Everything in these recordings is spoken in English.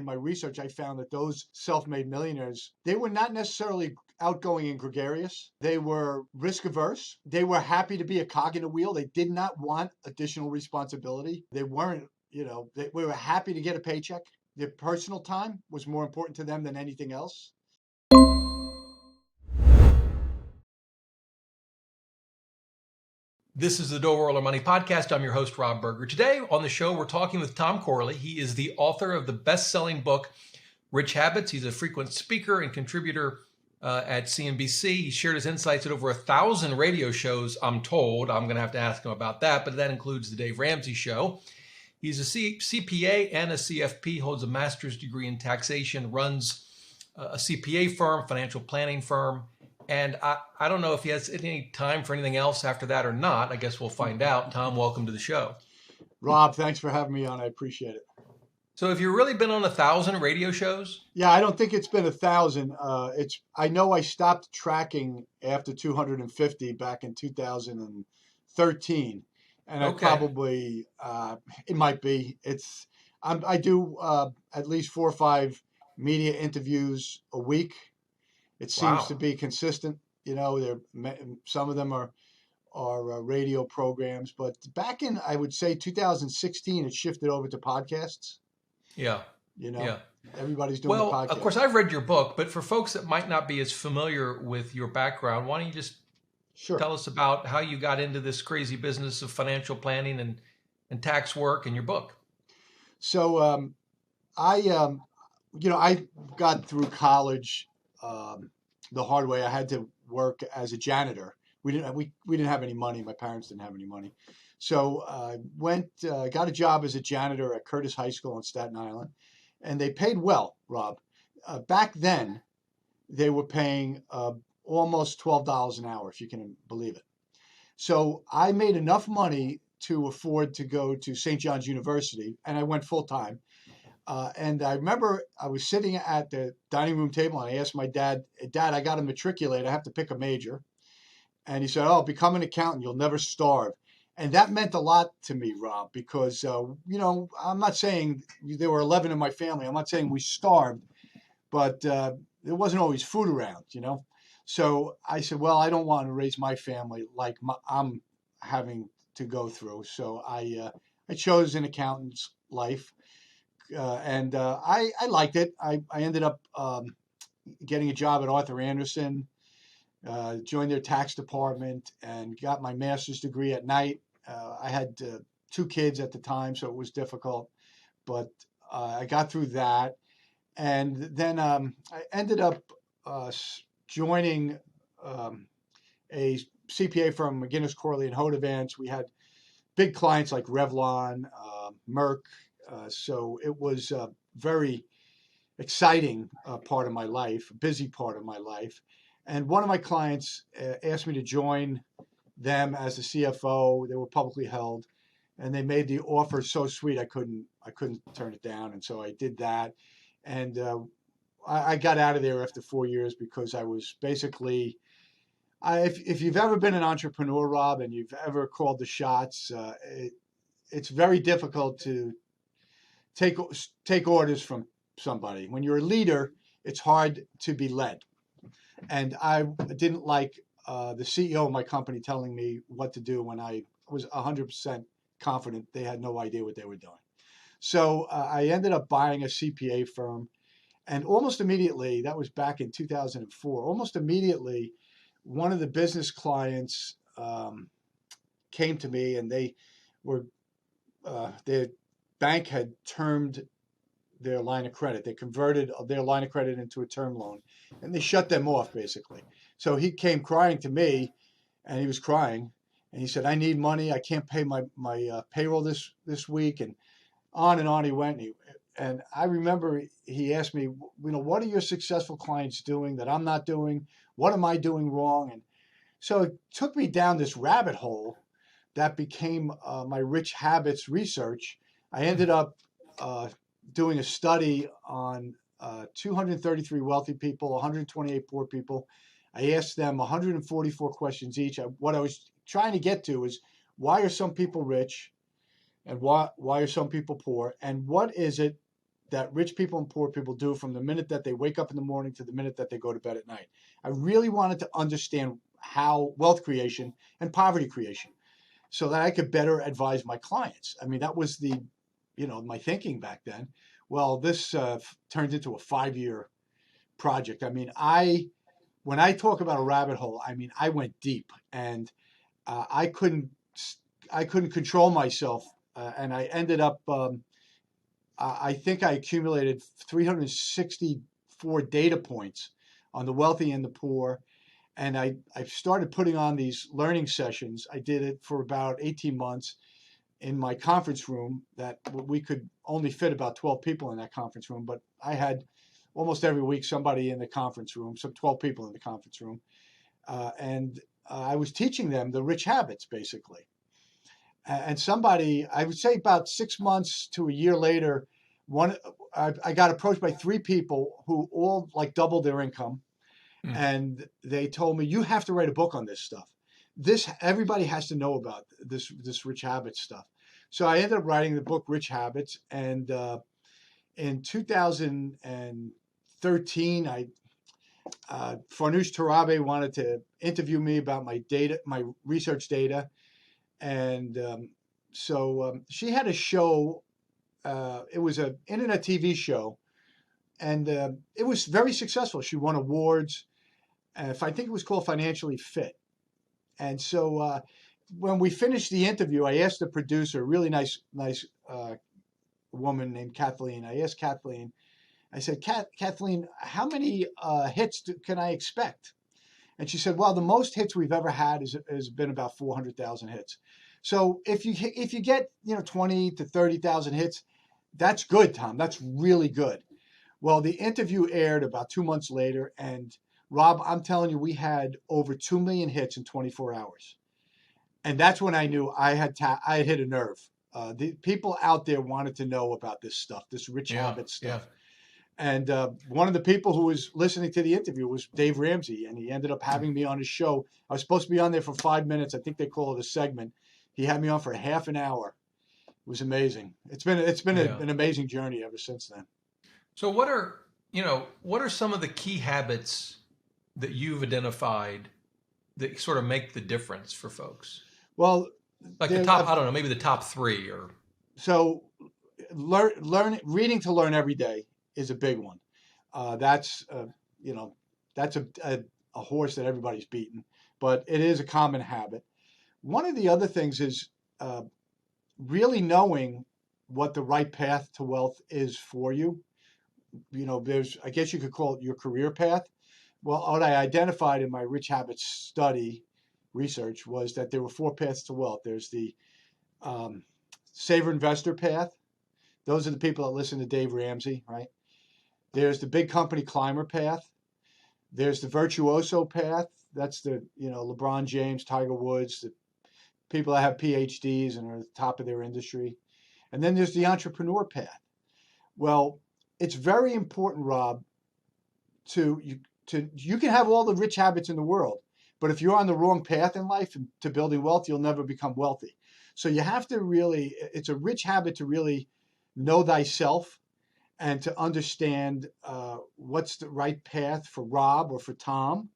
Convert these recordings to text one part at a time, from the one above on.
in my research, I found that those self-made millionaires, they were not necessarily outgoing and gregarious. They were risk averse. They were happy to be a cog in a wheel. They did not want additional responsibility. They weren't, they were happy to get a paycheck. Their personal time was more important to them than anything else. This is the Door World of Money podcast. I'm your host, Rob Berger. Today on the show, we're talking with Tom Corley. He is the author of the best-selling book, Rich Habits. He's a frequent speaker and contributor at CNBC. He shared his insights at over 1,000 radio shows, I'm told. I'm going to have to ask him about that, but that includes the Dave Ramsey Show. He's a CPA and a CFP, holds a master's degree in taxation, runs a CPA firm, financial planning firm. And I don't know if he has any time for anything else after that or not. I guess we'll find out. Tom, welcome to the show. Rob, thanks for having me on. I appreciate it. So have you really been on 1,000 radio shows? Yeah, I don't think it's been 1,000. I know I stopped tracking after 250 back in 2013, and Okay. I probably it might be. I do at least 4 or 5 media interviews a week. It seems to be consistent. Some of them are radio programs, but back in, I would say 2016, it shifted over to podcasts. Yeah. Everybody's doing a podcast. Well, of course, I've read your book, but for folks that might not be as familiar with your background, why don't you just tell us about how you got into this crazy business of financial planning and tax work in your book? So I got through college the hard way. I had to work as a janitor. We didn't have any money. My parents didn't have any money. So I got a job as a janitor at Curtis High School on Staten Island, and they paid well, Rob. Back then, they were paying almost $12 an hour, if you can believe it. So I made enough money to afford to go to St. John's University, and I went full time. And I remember I was sitting at the dining room table, and I asked my dad, "Dad, I got to matriculate. I have to pick a major." And he said, "Oh, become an accountant. You'll never starve." And that meant a lot to me, Rob, because, I'm not saying there were 11 in my family. I'm not saying we starved, but there wasn't always food around, So I said, well, I don't want to raise my family like I'm having to go through. So I chose an accountant's life. And I liked it. I ended up getting a job at Arthur Andersen, joined their tax department, and got my master's degree at night. I had 2 kids at the time, so it was difficult, but I got through that. And then I ended up joining a CPA firm, McGinnis, Corley, and Hodavance. We had big clients like Revlon, Merck. So it was a very exciting part of my life, a busy part of my life. And one of my clients asked me to join them as the CFO. They were publicly held, and they made the offer so sweet I couldn't turn it down. And so I did that. And I got out of there after 4 years because I was basically, if you've ever been an entrepreneur, Rob, and you've ever called the shots, it's very difficult to take orders from somebody. When you're a leader, it's hard to be led. And I didn't like the CEO of my company telling me what to do when I was 100% confident they had no idea what they were doing. So I ended up buying a CPA firm. And almost immediately, that was back in 2004, almost immediately, one of the business clients came to me, and they were their bank had termed their line of credit. They converted their line of credit into a term loan, and they shut them off basically. So he came crying to me, and he was crying, and he said, "I need money. I can't pay my payroll this week," and on he went. And I remember he asked me, "What are your successful clients doing that I'm not doing? What am I doing wrong?" And so it took me down this rabbit hole that became my Rich Habits research. I ended up doing a study on 233 wealthy people, 128 poor people. I asked them 144 questions each. What I was trying to get to is, why are some people rich, and why are some people poor, and what is it that rich people and poor people do from the minute that they wake up in the morning to the minute that they go to bed at night. I really wanted to understand how wealth creation and poverty creation, so that I could better advise my clients. I mean, that was my thinking back then. Well, this turned into a 5-year project. I mean, when I talk about a rabbit hole, I mean, I went deep, and I couldn't control myself, and I ended up. I think I accumulated 364 data points on the wealthy and the poor, and I started putting on these learning sessions. I did it for about 18 months in my conference room. That we could only fit about 12 people in that conference room, but I had almost every week somebody in the conference room, some 12 people in the conference room, and I was teaching them the rich habits, basically. And somebody, I would say about 6 months to a year later, I got approached by 3 people who all like doubled their income, and they told me, you have to write a book on this stuff. Everybody has to know about this rich habits stuff. So I ended up writing the book Rich Habits, and in 2013, Farnoosh Torabi wanted to interview me about my research data, and so she had a show. It was an internet TV show, and it was very successful. She won awards. I think it was called Financially Fit. And so when we finished the interview, I asked the producer, a really nice woman named Kathleen. I asked Kathleen, I said, Kathleen, how many hits can I expect? And she said, well, the most hits we've ever had has been about 400,000 hits. So if you get 20 to 30,000 hits, that's good, Tom. That's really good. Well, the interview aired about 2 months later, and Rob, I'm telling you, we had over 2 million hits in 24 hours. And that's when I knew I had hit a nerve. The people out there wanted to know about this stuff, this rich habit stuff. Yeah. And one of the people who was listening to the interview was Dave Ramsey, and he ended up having me on his show. I was supposed to be on there for 5 minutes. I think they call it a segment. He had me on for half an hour. It was amazing. It's been an amazing journey ever since then. So what are some of the key habits that you've identified that sort of make the difference for folks? Well, like the top, I don't know, maybe the top 3 or. So reading to learn every day is a big one. That's a horse that everybody's beaten, but it is a common habit. One of the other things is really knowing what the right path to wealth is for you. I guess you could call it your career path. Well, what I identified in my Rich Habits study research was that there were 4 paths to wealth. There's the saver investor path. Those are the people that listen to Dave Ramsey, right? There's the big company climber path. There's the virtuoso path. That's the LeBron James, Tiger Woods, the people that have PhDs and are at the top of their industry. And then there's the entrepreneur path. Well, it's very important, Rob, you can have all the rich habits in the world, but if you're on the wrong path in life to building wealth, you'll never become wealthy. So you have to it's a rich habit to really know thyself and to understand what's the right path for Rob or for Tom.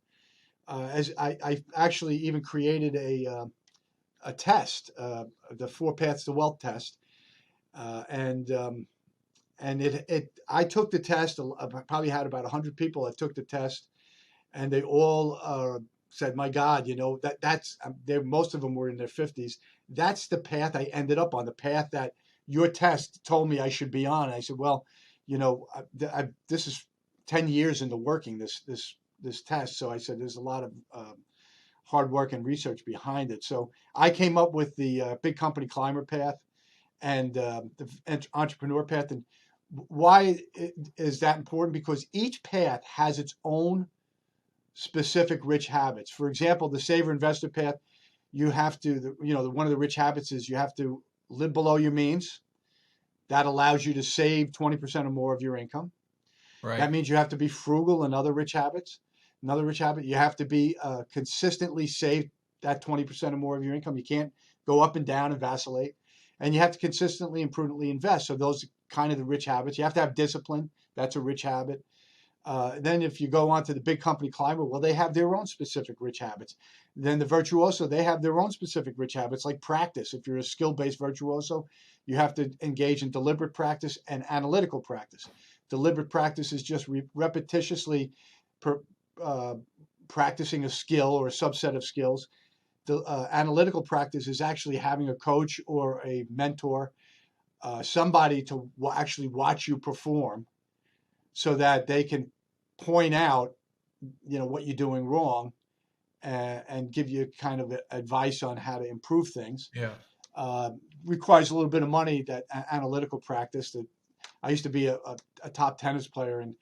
As I actually even created a test, the 4 paths to wealth test, and I took the test. I probably had about 100 people that took the test, and they all said, "My God, that's." Most of them were in their 50s. That's the path I ended up on. The path that your test told me I should be on. And I said, "Well, this is 10 years into working this test." So I said, "There's a lot of hard work and research behind it." So I came up with the big company climber path and the entrepreneur path. And why is that important? Because each path has its own specific rich habits. For example, the saver investor path, you have to, one of the rich habits is you have to live below your means. That allows you to save 20% or more of your income. Right. That means you have to be frugal. Another rich habit, you have to be consistently save that 20% or more of your income. You can't go up and down and vacillate. And you have to consistently and prudently invest. So those kind of the rich habits. You have to have discipline. That's a rich habit. Then if you go on to the big company climber, well, they have their own specific rich habits. Then the virtuoso, they have their own specific rich habits, like practice. If you're a skill-based virtuoso, you have to engage in deliberate practice and analytical practice. Deliberate practice is just repetitiously practicing a skill or a subset of skills. The analytical practice is actually having a coach or a mentor, somebody to actually watch you perform, so that they can point out, what you're doing wrong, and give you kind of advice on how to improve things. Yeah. Requires a little bit of money, that analytical practice. That I used to be a top tennis player, and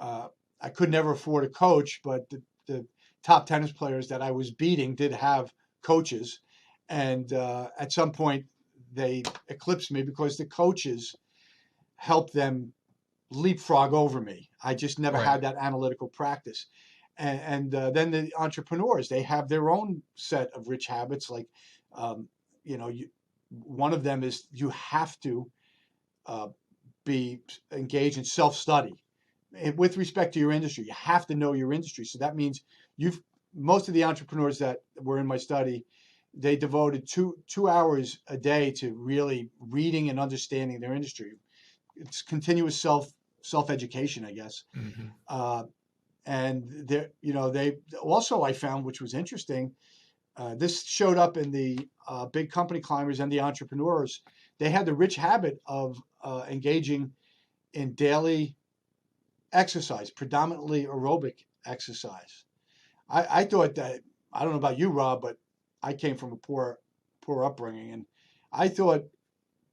I could never afford a coach, but the top tennis players that I was beating did have coaches, and at some point they eclipsed me because the coaches helped them leapfrog over me. I just never had that analytical practice. And then the entrepreneurs, they have their own set of rich habits. Like, one of them is you have to be engaged in self-study. With respect to your industry, you have to know your industry. So that means most of the entrepreneurs that were in my study, they devoted two hours a day to really reading and understanding their industry. It's continuous self-education, I guess. Mm-hmm. And they also, I found, which was interesting, this showed up in the big company climbers and the entrepreneurs. They had the rich habit of engaging in daily exercise, predominantly aerobic exercise. I thought that, I don't know about you, Rob, but I came from a poor upbringing, and I thought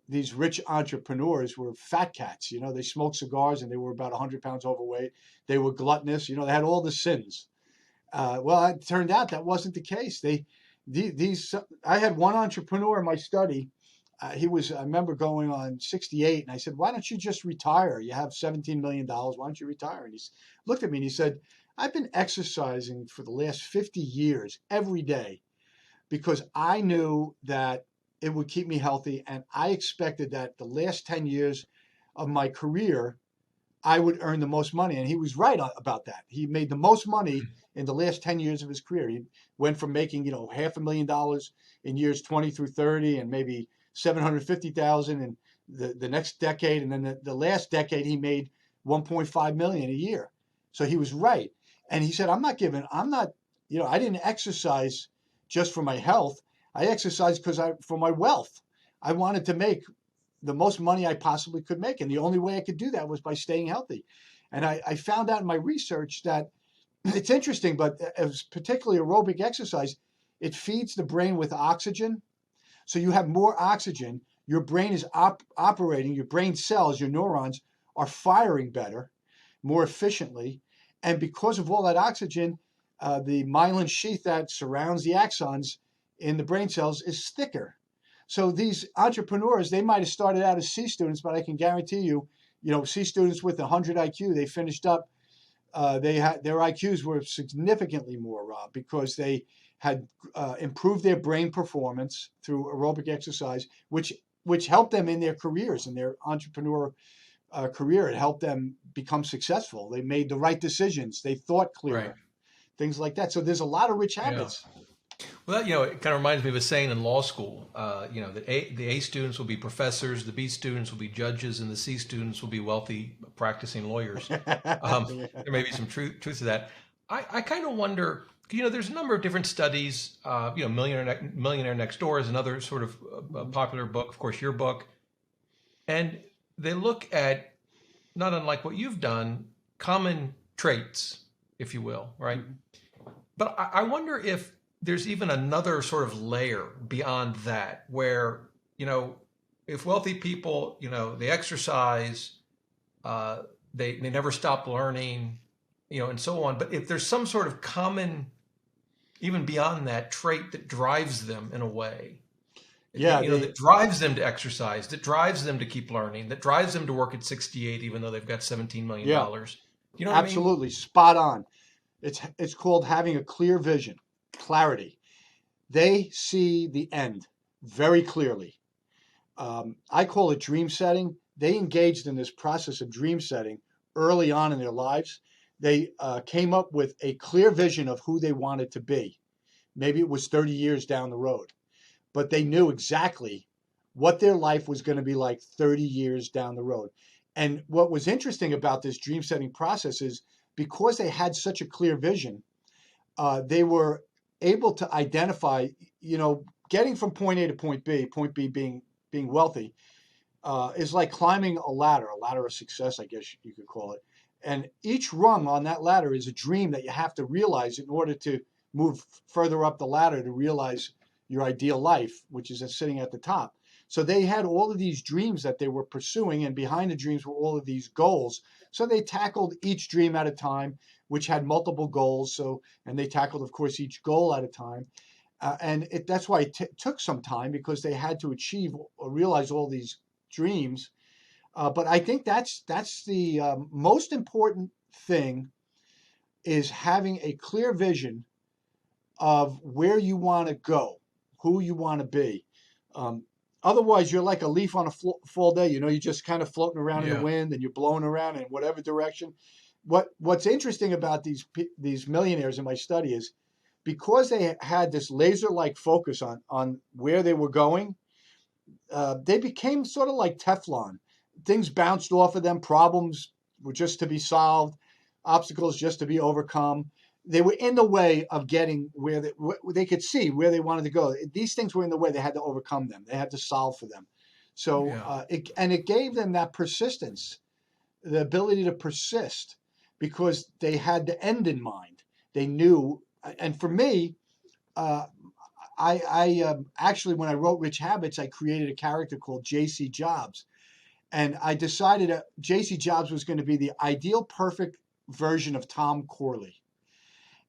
these rich entrepreneurs were fat cats. They smoked cigars and they were about 100 pounds overweight. They were gluttonous. They had all the sins. Well, it turned out that wasn't the case. I had one entrepreneur in my study. I remember going on 68, and I said, "Why don't you just retire? You have $17 million. Why don't you retire?" And he looked at me and he said, "I've been exercising for the last 50 years every day because I knew that it would keep me healthy, and I expected that the last 10 years of my career, I would earn the most money." And he was right about that. He made the most money in the last 10 years of his career. He went from making, $500,000 in years 20 through 30, and maybe 750,000 in the next decade. And then the last decade, he made 1.5 million a year. So he was right. And he said, I didn't exercise just for my health. I exercised for my wealth. I wanted to make the most money I possibly could make. And the only way I could do that was by staying healthy. And I found out in my research that it's interesting, but as particularly aerobic exercise, it feeds the brain with oxygen. So you have more oxygen. Your brain is operating, your brain cells, your neurons are firing better, more efficiently. And because of all that oxygen, the myelin sheath that surrounds the axons in the brain cells is thicker. So these entrepreneurs, they might have started out as C students, but I can guarantee you, C students with 100 IQ, they finished up, their IQs were significantly more, Rob, because they had improved their brain performance through aerobic exercise, which helped them in their careers, in their entrepreneur career. It helped them become successful. They made the right decisions. They thought clearer, things like that. So there's a lot of rich habits. Yeah. Well, it kind of reminds me of a saying in law school, that the A students will be professors, the B students will be judges, and the C students will be wealthy practicing lawyers. There may be some truth to that. I kind of wonder, there's a number of different studies, Millionaire Next Door is another sort of popular book, of course, your book. And they look at, not unlike what you've done, common traits, if you will, right? Mm-hmm. But I wonder if there's even another sort of layer beyond that where, if wealthy people, they exercise, they never stop learning, and so on. But if there's some sort of common, even beyond that, trait that drives them in a way, that drives them to exercise, that drives them to keep learning, that drives them to work at 68, even though they've got $17 million. You know what Absolutely. I mean? Spot on. It's called having a clear vision. Clarity. They see the end very clearly. I call it dream setting. they engaged in this process of dream setting early on in their lives. They came up with a clear vision of who they wanted to be. Maybe it was 30 years down the road, but they knew exactly what their life was going to be like 30 years down the road. And what was interesting about this dream setting process is because they had such a clear vision, they were able to identify, getting from point A to point B being wealthy, is like climbing a ladder of success, I guess you could call it. And each rung on that ladder is a dream that you have to realize in order to move further up the ladder to realize your ideal life, which is sitting at the top. So they had all of these dreams that they were pursuing, and behind the dreams were all of these goals. So they tackled each dream at a time, which had multiple goals. And they tackled, of course, each goal at a time. That's why it took some time, because they had to achieve or realize all these dreams. But I think that's the most important thing, is having a clear vision of where you want to go, who you want to be. Otherwise, you're like a leaf on a fall day. You're just kind of floating around in the wind, and you're blowing around in whatever direction. What's interesting about these millionaires in my study is because they had this laser-like focus on where they were going, they became sort of like Teflon. Things bounced off of them. Problems were just to be solved, obstacles just to be overcome. They were in the way of getting where they could see where they wanted to go. These things were in the way. They had to overcome them. They had to solve for them. So, it gave them that persistence, the ability to persist, because they had the end in mind. They knew. And for me, I actually, when I wrote Rich Habits, I created a character called J.C. Jobs. And I decided that J.C. Jobs was going to be the ideal, perfect version of Tom Corley.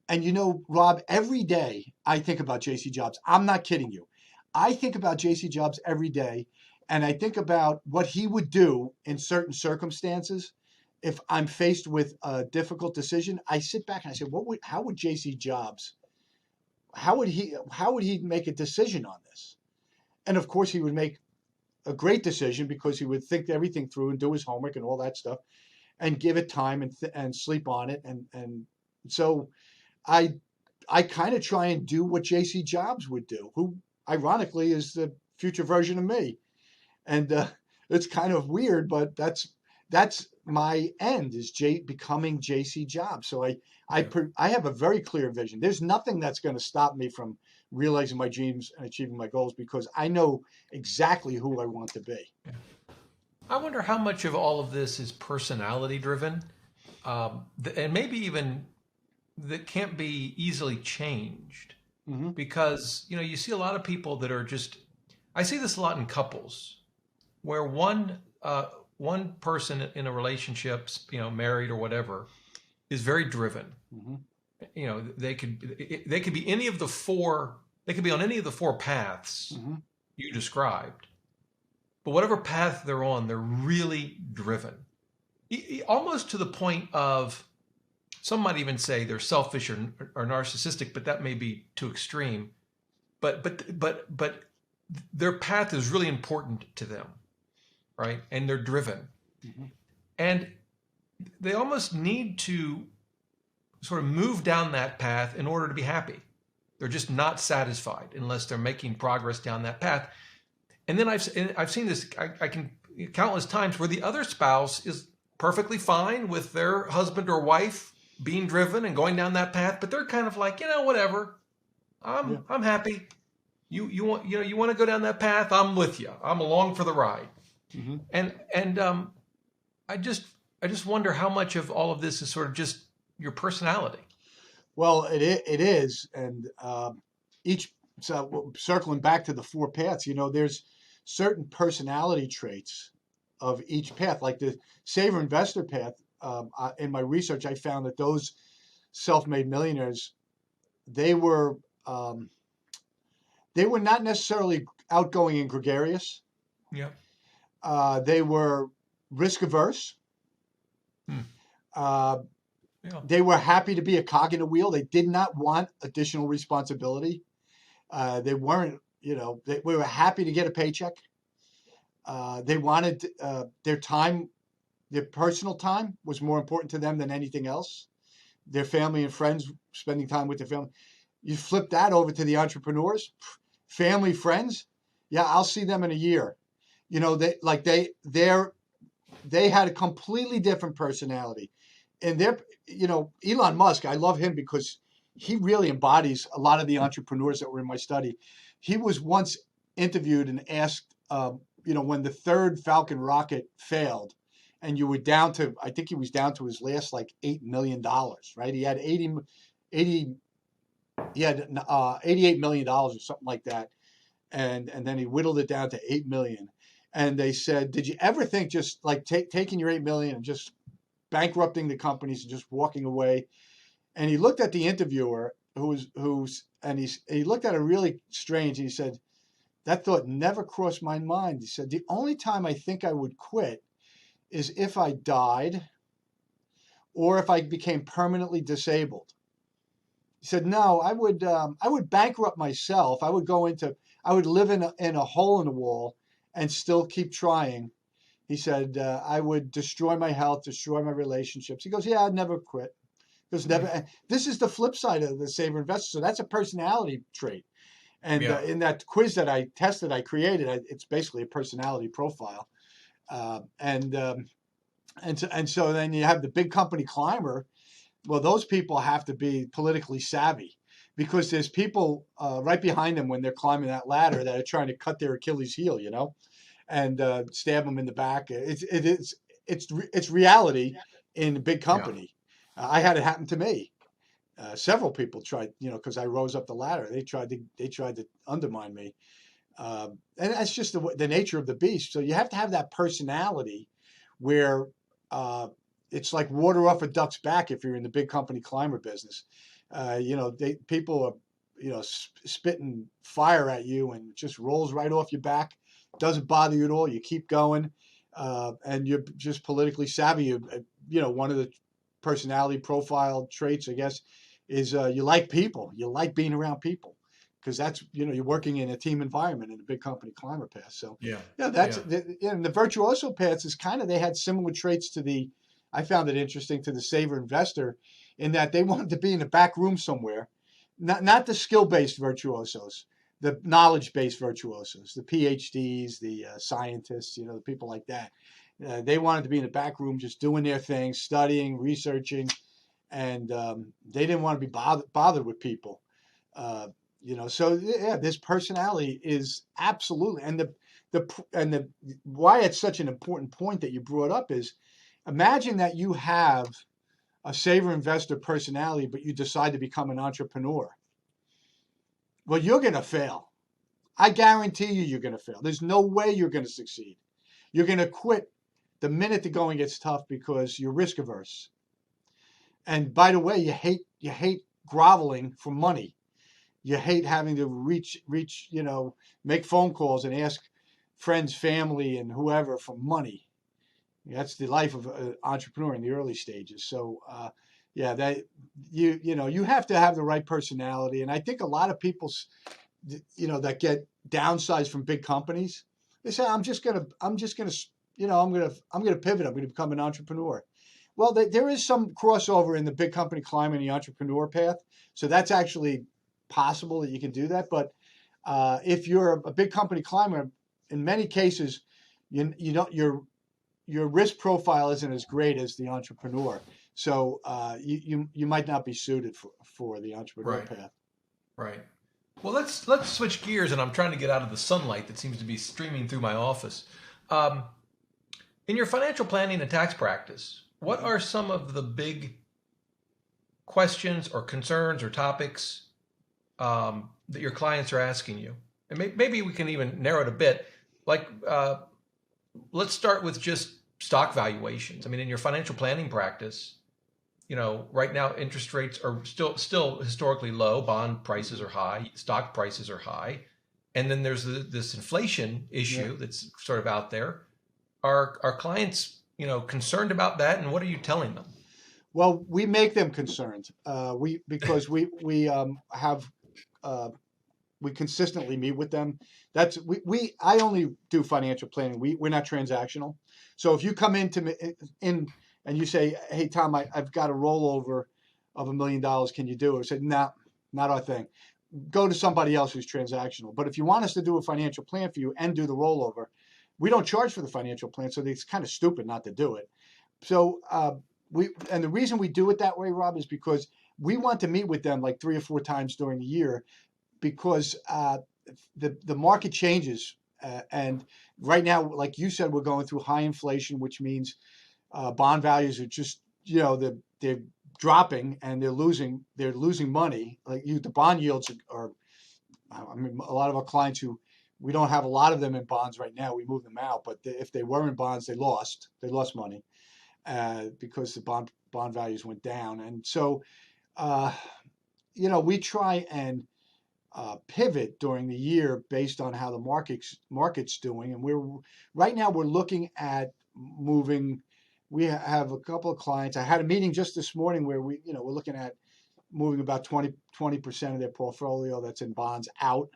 And Rob, every day I think about J.C. Jobs. I'm not kidding you. I think about J.C. Jobs every day, and I think about what he would do in certain circumstances. If I'm faced with a difficult decision, I sit back and I say, how would J.C. Jobs, how would he make a decision on this? And of course, he would make a great decision, because he would think everything through and do his homework and all that stuff, and give it time and sleep on it. And so I kind of try and do what J.C. Jobs would do, who ironically is the future version of me. And it's kind of weird, but that's my end, is becoming J.C. Jobs. So I have a very clear vision. There's nothing that's going to stop me from realizing my dreams and achieving my goals, because I know exactly who I want to be. I wonder how much of all of this is personality driven, and maybe even that can't be easily changed. Mm-hmm. Because you see a lot of people that are just, I see this a lot in couples, where one person in a relationship, married or whatever, is very driven. Mm-hmm. They could be any of the four. They could be on any of the four paths mm-hmm. you described. But whatever path they're on, they're really driven, almost to the point of, some might even say they're selfish or narcissistic, but that may be too extreme. But their path is really important to them, right? And they're driven, mm-hmm. and they almost need to sort of move down that path in order to be happy. They're just not satisfied unless they're making progress down that path. And then I've seen this I can countless times where the other spouse is perfectly fine with their husband or wife being driven and going down that path, but they're kind of like, whatever. I'm happy. You want to go down that path, I'm with you. I'm along for the ride. Mm-hmm. And I just wonder how much of all of this is sort of just your personality. Well, it is, and so circling back to the four paths, there's certain personality traits of each path, like the saver investor path. In my research, I found that those self-made millionaires, they were not necessarily outgoing and gregarious. Yeah. They were risk averse. They were happy to be a cog in a wheel. They did not want additional responsibility. They weren't, they were happy to get a paycheck. They wanted their time, their personal time was more important to them than anything else. Their family and friends, spending time with their family. You flip that over to the entrepreneurs, family, friends. Yeah, I'll see them in a year. You know, they had a completely different personality. And Elon Musk, I love him because he really embodies a lot of the entrepreneurs that were in my study. He was once interviewed and asked, when the third Falcon rocket failed, and you were down to, I think he was down to his last like $8 million, right? He had 80 he had $88 million or something like that. And then he whittled it down to 8 million. And they said, did you ever think just like taking your 8 million and just bankrupting the companies and just walking away? And he looked at the interviewer he looked at it really strange. He said, that thought never crossed my mind. He said, the only time I think I would quit is if I died or if I became permanently disabled. He said, no, I would bankrupt myself. I would live in a hole in the wall and still keep trying. He said, I would destroy my health, destroy my relationships. He goes, yeah, I'd never quit. Because this is the flip side of the saver investor. So that's a personality trait. And in that quiz that I tested, I created, it's basically a personality profile. And so then you have the big company climber. Well, those people have to be politically savvy because there's people right behind them when they're climbing that ladder that are trying to cut their Achilles heel, and stab them in the back. It's reality in a big company. I had it happen to me. Several people tried, because I rose up the ladder. They tried to undermine me, and that's just the nature of the beast. So you have to have that personality where it's like water off a duck's back if you're in the big company climber business. People are, spitting fire at you and it just rolls right off your back. Doesn't bother you at all. You keep going, and you're just politically savvy. One of the personality profile traits, I guess, is you like people. You like being around people because that's, you're working in a team environment in a big company climber path. So and the virtuoso paths is they had similar traits to I found it interesting to the saver investor in that they wanted to be in the back room somewhere, not the skill-based virtuosos, the knowledge-based virtuosos, the PhDs, the scientists, the people like that. They wanted to be in the back room just doing their thing, studying, researching, and they didn't want to be bothered with people. So this personality is absolutely, and the why it's such an important point that you brought up is, imagine that you have a saver investor personality, but you decide to become an entrepreneur. Well, you're going to fail. I guarantee you're going to fail. There's no way you're going to succeed. You're going to quit the minute the going gets tough because you're risk averse. And by the way, you hate groveling for money. You hate having to reach, make phone calls and ask friends, family, and whoever for money. That's the life of an entrepreneur in the early stages. So, that you have to have the right personality. And I think a lot of people, that get downsized from big companies, they say, I'm gonna pivot. I'm gonna become an entrepreneur. Well, there is some crossover in the big company climb and the entrepreneur path. So that's actually possible that you can do that. But if you're a big company climber, in many cases, your risk profile isn't as great as the entrepreneur. So you might not be suited for the entrepreneur path. Right. Well, let's switch gears, and I'm trying to get out of the sunlight that seems to be streaming through my office. In your financial planning and tax practice, what are some of the big questions or concerns or topics that your clients are asking you? And maybe we can even narrow it a bit. Like, let's start with just stock valuations. I mean, in your financial planning practice, right now interest rates are still historically low. Bond prices are high. Stock prices are high. And then there's this inflation issue that's sort of out there. Are clients, concerned about that? And what are you telling them? Well, we make them concerned. We we consistently meet with them. I only do financial planning. We're not transactional. So if you come into me in and you say, "Hey Tom, I've got a rollover of $1 million. Can you do it?" I said, "Nah, not our thing. Go to somebody else who's transactional." But if you want us to do a financial plan for you and do the rollover, we don't charge for the financial plan, so it's kind of stupid not to do it. So and the reason we do it that way, Rob, is because we want to meet with them like 3 or 4 times during the year, because the market changes, and right now, like you said, we're going through high inflation, which means bond values are just they're dropping and they're losing money. Like the bond yields are. I mean, a lot of our clients who we don't have a lot of them in bonds right now, we move them out. But if they were in bonds, they lost money because the bond values went down. And so, we try and pivot during the year based on how the market's doing. And right now we're looking at moving. We have a couple of clients. I had a meeting just this morning where we're looking at moving about 20% of their portfolio that's in bonds out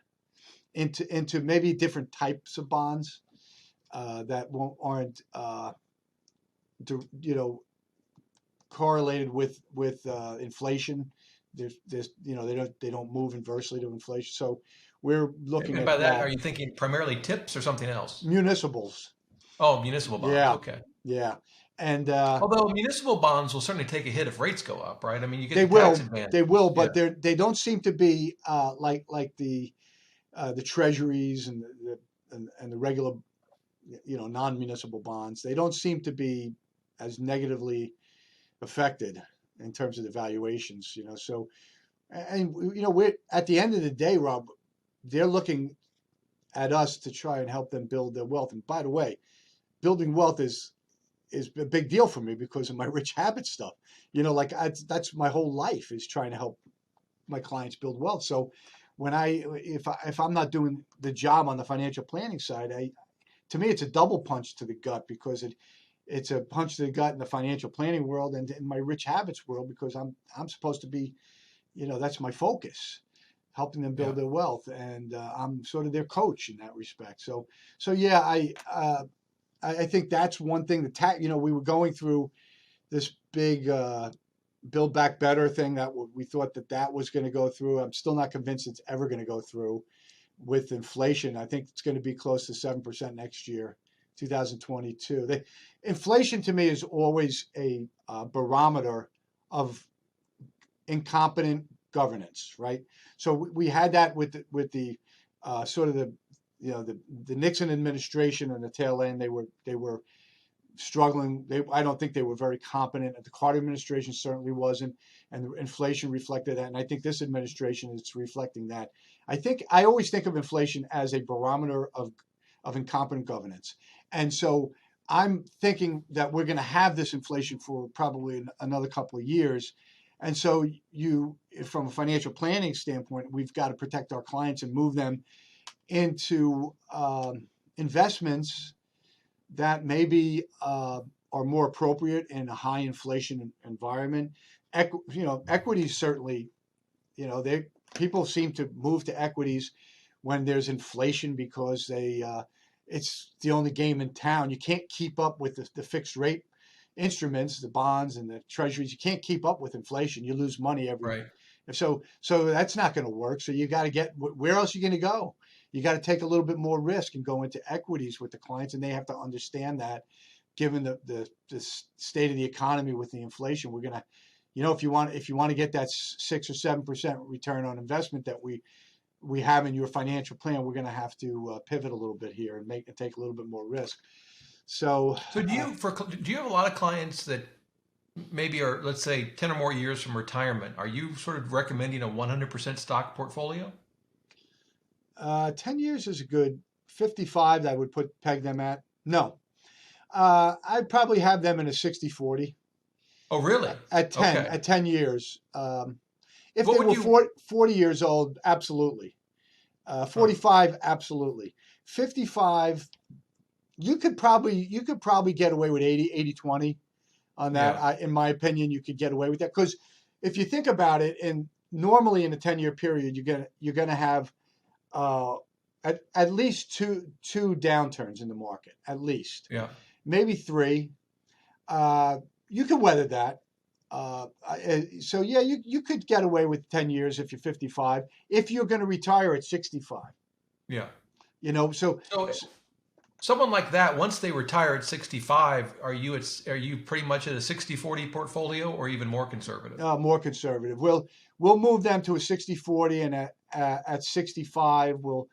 into maybe different types of bonds that aren't correlated with inflation. There's they don't move inversely to inflation. So we're looking And at by that, are that. you thinking primarily tips or something else? Municipals. Oh, municipal bonds. Yeah, Okay. yeah, and Although municipal bonds will certainly take a hit if rates go up, right? I mean, you get they the tax will, advantages. Yeah. but they don't seem to be like the treasuries and the regular non-municipal bonds. They don't seem to be as negatively affected in terms of the valuations. So and we're at the end of the day, Rob, they're looking at us to try and help them build their wealth. And by the way, building wealth is a big deal for me because of my rich habit stuff. That's my whole life, is trying to help my clients build wealth. So if I'm not doing the job on the financial planning side, to me it's a double punch to the gut, because it's a punch to the gut in the financial planning world and in my rich habits world, because I'm supposed to be, that's my focus, helping them build Yeah. their wealth, and I'm sort of their coach in that respect. So yeah, I think that's one thing. We were going through this big Build Back Better thing that we thought that was going to go through. I'm still not convinced it's ever going to go through with inflation. I think it's going to be close to 7% next year, 2022. Inflation to me is always a barometer of incompetent governance, right? So we had that with the sort of the Nixon administration and the tail end. They were struggling. I don't think they were very competent. The Carter administration certainly wasn't, and the inflation reflected that. And I think this administration is reflecting that. I always think of inflation as a barometer of incompetent governance, and so I'm thinking that we're going to have this inflation for probably another couple of years. And so from a financial planning standpoint, we've got to protect our clients and move them into investments that maybe are more appropriate in a high inflation environment. Equities certainly, people seem to move to equities when there's inflation, because it's the only game in town. You can't keep up with the fixed rate instruments, the bonds and the treasuries. You can't keep up with inflation. You lose money every. Right. So that's not going to work. So you got to where else are you going to go? You got to take a little bit more risk and go into equities with the clients, and they have to understand that, given the state of the economy with the inflation, we're gonna, if you want to get that 6 or 7% return on investment that we have in your financial plan, we're gonna have to pivot a little bit here and take a little bit more risk. So Do you have a lot of clients that maybe are, let's say, 10 or more years from retirement? Are you sort of recommending a 100% stock portfolio? 10 years is a good. 55, I would peg them at. No, I'd probably have them in a 60-40 Oh, really? at 10 Okay. at 10 years. If What they would were you? 40 years old, absolutely. Huh, 45, absolutely. 55, you could probably get away with 80-20 on that. yeah. In my opinion, you could get away with that, because if you think about it, normally in a 10-year period, you're gonna have uh, at least two downturns in the market, at least Yeah. maybe three. You can weather that. So yeah, you could get away with 10 years if you're 55, if you're going to retire at 65. Yeah. So So someone like that, once they retire at 65, are you pretty much at a 60-40 portfolio or even more conservative? more conservative. We'll move them to a 60-40, and at 65, we'll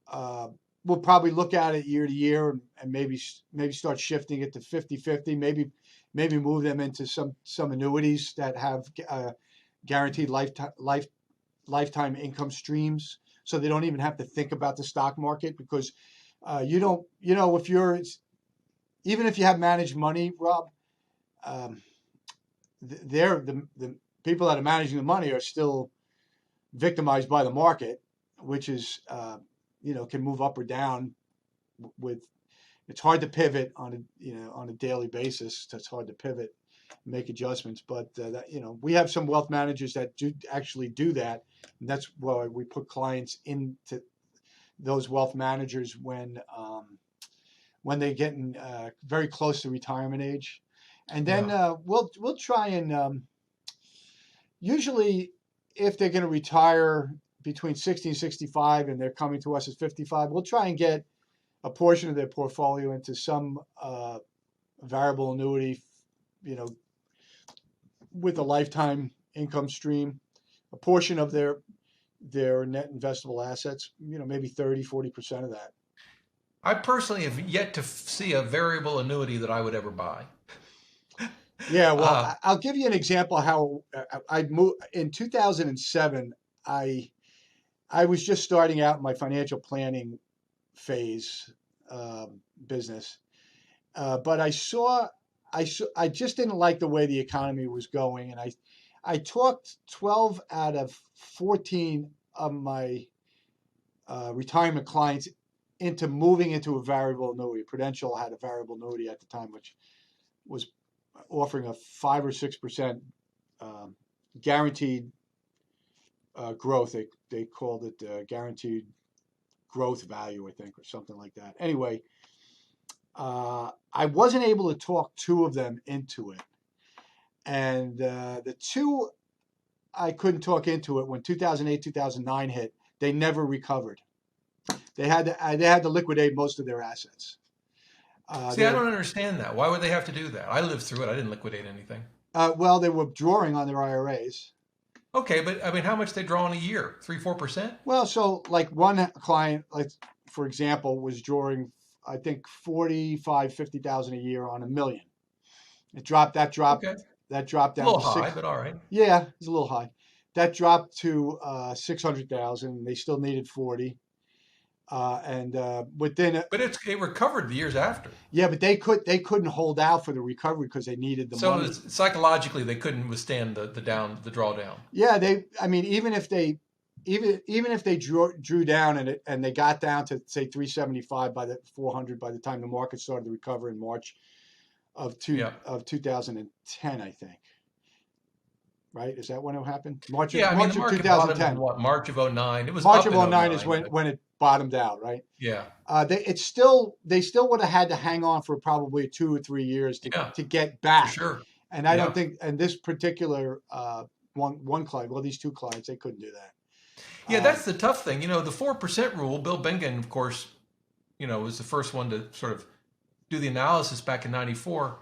uh, we'll probably look at it year to year, and maybe start shifting it to 50-50. Maybe move them into some annuities that have guaranteed lifetime income streams, so they don't even have to think about the stock market, because you don't, if you're, even if you have managed money, Rob, um, the people that are managing the money are still victimized by the market, which is can move up or down with. It's hard to pivot on a daily basis. It's hard to pivot, make adjustments. But we have some wealth managers that do actually do that, and that's why we put clients into those wealth managers when they're getting very close to retirement age, and then we'll try and usually, if they're going to retire between 60 and 65 and they're coming to us at 55, we'll try and get a portion of their portfolio into some variable annuity, with a lifetime income stream, a portion of their net investable assets, maybe 30-40% of that. I personally have yet to see a variable annuity that I would ever buy. Yeah, well, I'll give you an example of how I moved in 2007. I was just starting out in my financial planning phase business, but I just didn't like the way the economy was going, and I talked 12 out of 14 of my retirement clients into moving into a variable annuity. Prudential had a variable annuity at the time, which was offering a 5 or 6% guaranteed growth. They called it guaranteed growth value, I think, or something like that. Anyway, I wasn't able to talk two of them into it, and the two I couldn't talk into it when 2008, 2009 hit. They never recovered. They had to liquidate most of their assets. See, I don't understand that. Why would they have to do that? I lived through it. I didn't liquidate anything. Well, they were drawing on their IRAs. Okay, but I mean, how much they draw in a year? 3-4%? Well, so like one client, like for example, was drawing, I think 50,000 a year on $1 million. That dropped Okay. down A little to high, but all right. Yeah, it's a little high. That dropped to 600,000. They still needed 40. And within But it recovered the years after. Yeah, but they couldn't hold out for the recovery because they needed the money. So psychologically, they couldn't withstand the drawdown. Yeah, even if they drew down and they got down to say 375 by the 400 by the time the market started to recover in March of 2010, I think. Right? Is that when it happened? March the of market 2010. What, March of 2009? It was March up of in 2009 is when it bottomed out, right? Yeah. They still would have had to hang on for probably 2 or 3 years to get back. For sure. And I don't think, and this particular one client, well, these two clients, they couldn't do that. Yeah, that's the tough thing. The 4% rule. Bill Bengen, of course, was the first one to sort of do the analysis back in '94.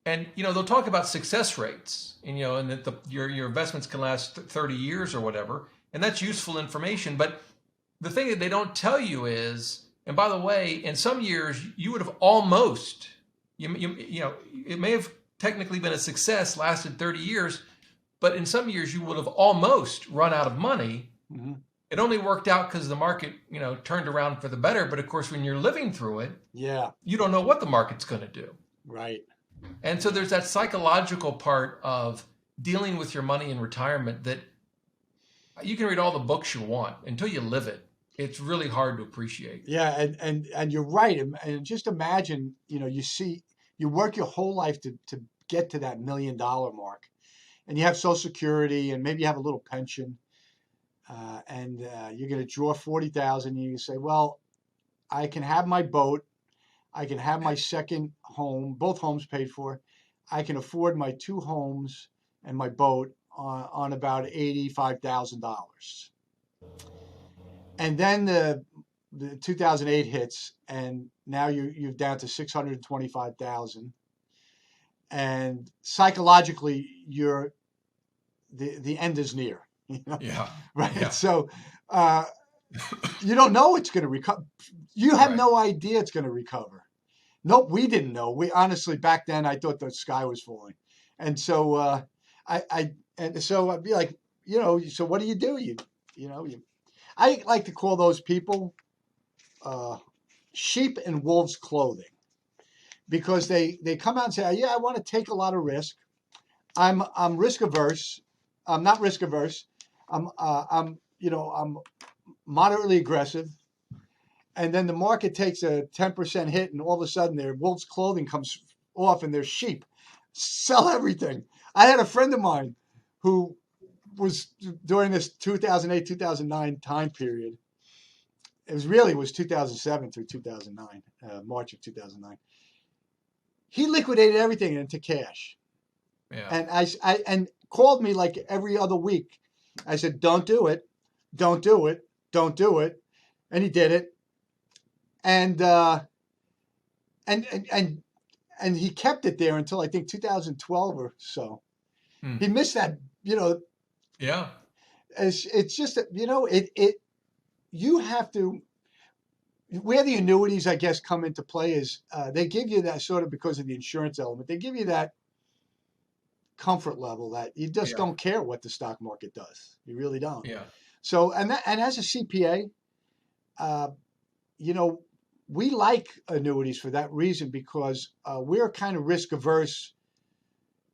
And they'll talk about success rates, and that your investments can last 30 years or whatever, and that's useful information. But the thing that they don't tell you is, and by the way, in some years you would have almost, it may have technically been a success, lasted 30 years, but in some years you would have almost run out of money. Mm-hmm. It only worked out because the market, turned around for the better. But of course, when you're living through it, you don't know what the market's going to do. Right. And so there's that psychological part of dealing with your money in retirement that you can read all the books you want until you live it. It's really hard to appreciate. Yeah, and you're right. And just imagine, you work your whole life to get to that $1 million mark, and you have Social Security, and maybe you have a little pension, and you're going to draw 40,000. You can say, well, I can have my boat. I can have my second home, both homes paid for. I can afford my two homes and my boat on about $85,000. And then the 2008 hits, and now you're down to 625,000. And psychologically, the end is near. You know? Yeah. Right. Yeah. So you don't know it's going to recover. You have Right. no idea it's going to recover. Nope, we didn't know. We honestly, back then, I thought the sky was falling, and so so I'd be like, so what do? I like to call those people sheep in wolves' clothing, because they come out and say, yeah, I want to take a lot of risk. I'm risk averse. I'm not risk averse. I'm moderately aggressive. And then the market takes a 10% hit, and all of a sudden their wolf's clothing comes off and they're sheep. Sell everything. I had a friend of mine who was during this 2008, 2009 time period. It was 2007 through 2009, March of 2009. He liquidated everything into cash. Yeah. And I called me like every other week. I said, don't do it. Don't do it. Don't do it. And he did it. And he kept it there until I think 2012 or so. He missed that, Yeah. It's just that, you have to, where the annuities, I guess, come into play is they give you that sort of, because of the insurance element, they give you that comfort level that you just don't care what the stock market does. You really don't. Yeah. So, and as a CPA, we like annuities for that reason, because we're kind of risk averse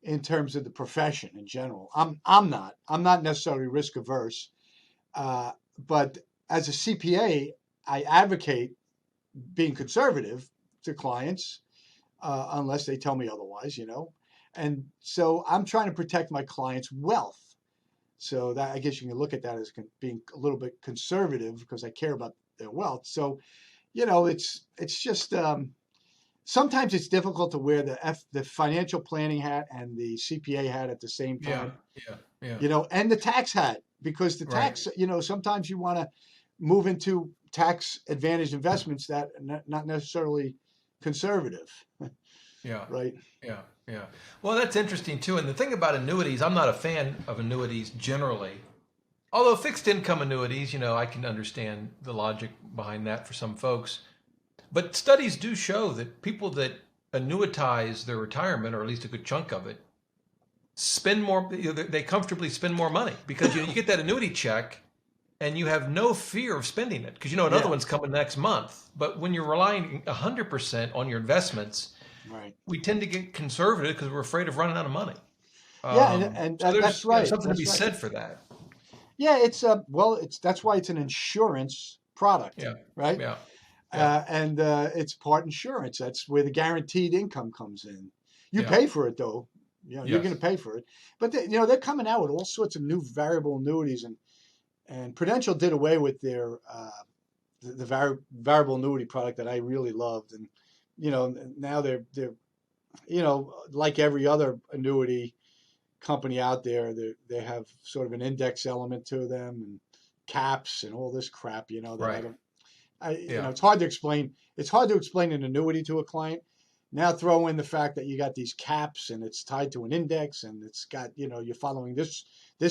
in terms of the profession in general. I'm not necessarily risk averse, but as a CPA, I advocate being conservative to clients unless they tell me otherwise, And so I'm trying to protect my clients' wealth. So that, I guess you can look at that as being a little bit conservative, because I care about their wealth. So, it's just sometimes it's difficult to wear the financial planning hat and the CPA hat at the same time. Yeah. And the tax hat, because the Right. tax, sometimes you want to move into tax advantaged investments that are not necessarily conservative. Yeah. Right. Yeah. Yeah. Well, that's interesting too. And the thing about annuities, I'm not a fan of annuities generally. Although fixed income annuities, I can understand the logic behind that for some folks. But studies do show that people that annuitize their retirement, or at least a good chunk of it, spend more. They comfortably spend more money, because you get that annuity check, and you have no fear of spending it, because another Yeah. one's coming next month. But when you're relying 100% on your investments, Right. we tend to get conservative because we're afraid of running out of money. Yeah, and So that's there's right. something to That's be right. said for that. Yeah, that's why it's an insurance product, Yeah. right? Yeah. Yeah. And it's part insurance. That's where the guaranteed income comes in. You Yeah. pay for it though. You're Yes. going to pay for it. But they're coming out with all sorts of new variable annuities, and Prudential did away with their the variable annuity product that I really loved, and now they're like every other annuity company out there, they have sort of an index element to them, and caps and all this crap, that I Right. don't. Yeah. It's hard to explain. It's hard to explain an annuity to a client. Now throw in the fact that you got these caps, and it's tied to an index, and it's got, you're following this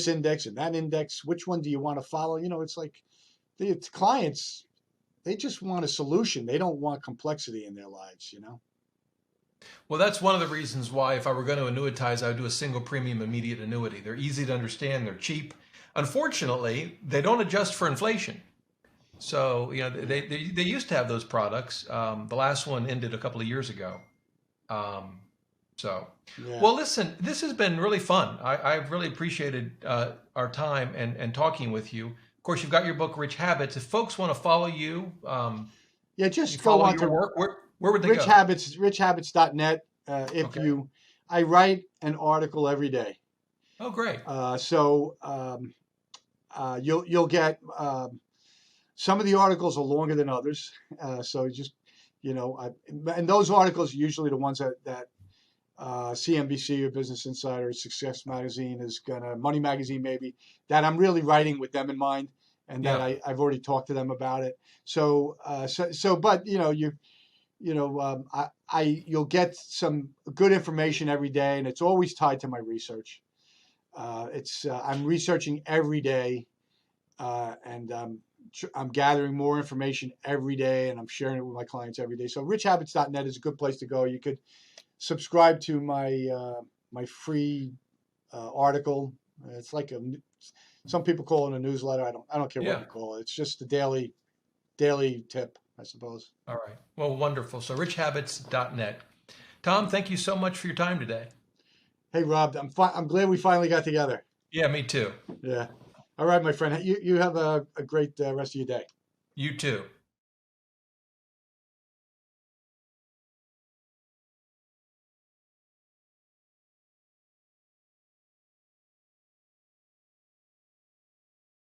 index and that index. Which one do you want to follow? It's like the clients, they just want a solution. They don't want complexity in their lives. Well, that's one of the reasons why, if I were going to annuitize, I would do a single premium immediate annuity. They're easy to understand. They're cheap. Unfortunately, they don't adjust for inflation. So, they used to have those products. The last one ended a couple of years ago. So, Yeah. well, listen, this has been really fun. I've really appreciated our time and talking with you. Of course, you've got your book, Rich Habits. If folks want to follow you, Yeah, you just go follow on your to work, where would they Rich go? Habits, richhabits.net. Okay. I write an article every day. Oh, great. So you'll get some of the articles are longer than others. So just, and those articles are usually the ones that CNBC or Business Insider, Success Magazine Money Magazine maybe, that I'm really writing with them in mind, and that I've already talked to them about it. So, but you'll get some good information every day, and it's always tied to my research. I'm researching every day, and I'm gathering more information every day, and I'm sharing it with my clients every day. So richhabits.net is a good place to go. You could subscribe to my free article. It's like some people call it a newsletter. I don't care what you call it. It's just a daily tip, I suppose. All right. Well, wonderful. So richhabits.net. Tom, thank you so much for your time today. Hey, Rob, I'm glad we finally got together. Yeah, me too. Yeah. All right, my friend. You have a great rest of your day. You too.